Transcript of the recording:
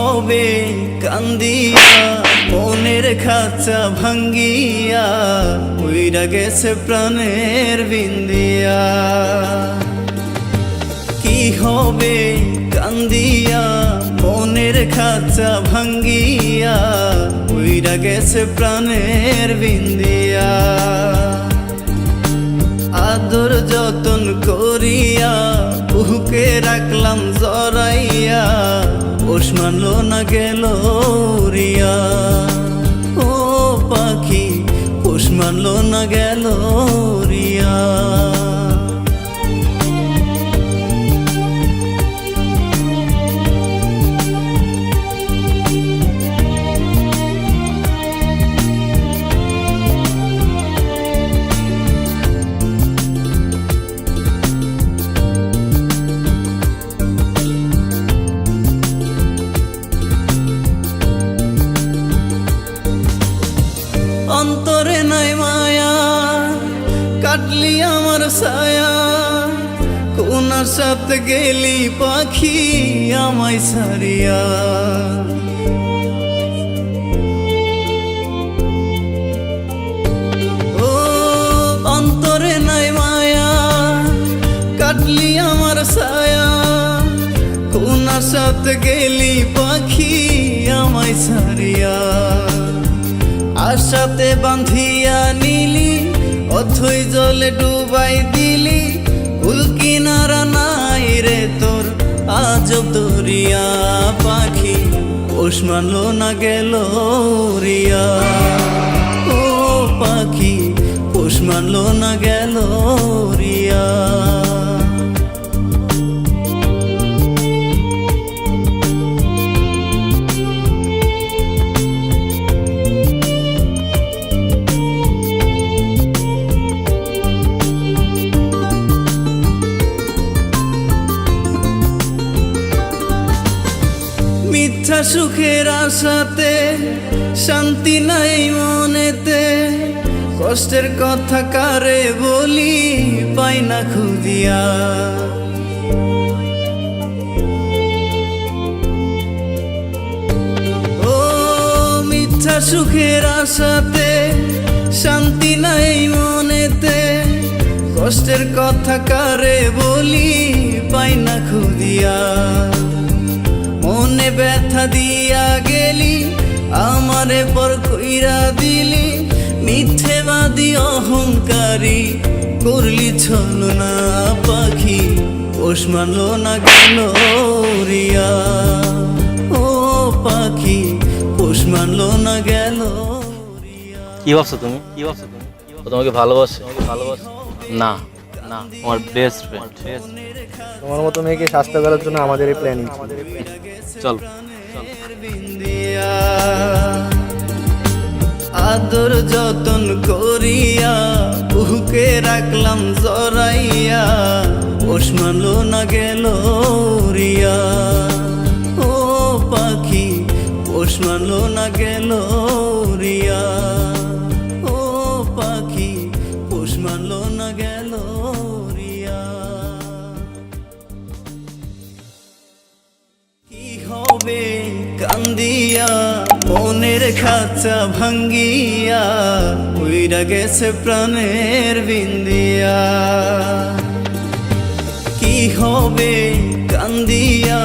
হবে কান্দিয়া মনের খাঁচা ভাঙ্গিয়া উইরা গেছে প্রাণের বিন্দিয়া। কি হবে কান্দিয়া মনের খাঁচা ভাঙ্গিয়া উইরা গেছে প্রাণের বিন্দিয়া। আদর যতন করিয়া বুকে রাখলাম জড়াইয়া পোষ মানলো না গেল রিয়া। ও পাখি পোষ মানলো না গেল রিয়া। অন্তরে নাই মায়া কাটলি আমার ছায়া, কোন সাথে গেলি পাখি আমায় ছাড়িয়া। ও অন্তরে নাই মায়া কাটলি আমার ছায়া, কোন সাথে গেলি পাখি আমায় ছাড়িয়া। আশাতে বাঁধিয়া নিলি অথই জলে ডুবাই দিলি, কুল কিনারা নাই রে তোর আজব দরিয়া। পাখি পোষ মানলো না গেল রিয়া। ও পাখি পোষ মানলো না গেল রিয়া। মিথ্যা সুখের আশাতে শান্তি নাই মনেতে, কষ্টের কথা কারে বলি পাই না খুঁজিয়া। ও মিথ্যা সুখের আশাতে শান্তি নাই মনেতে, কষ্টের কথা কারে বলি পাই না খুঁজিয়া। মনে ব্যথা দিয়া গেলি আমারে পর কইরা দিলি, মিথ্যেবাদী অহংকারী করলি ছলনা। পাখি পোষ মানলো না গেল রিয়া। ও পাখি পোষ মানলো না গেল রিয়া। কি ভাবছো তুমি? ও তোমাকে ভালোবাসে? না না, আমার বেস্ট ফ্রেন্ড। তোমার মতো মেয়েকে শাস্তি করার জন্য আমাদের এই প্ল্যানিং। চল। আদর যতন করিয়া বুকে রাখলাম জড়াইয়া পোষ মানলো না গেল রিয়া। ও পাখি পোষ মানলো না গেল রিয়া। ও পাখি পোষ মানলো না গেল রিয়া। কি হবে কান্দিয়া মনের খাঁচা ভাঙ্গিয়া উইরা গেছে প্রাণের বিন্দিয়া। কি হবে কান্দিয়া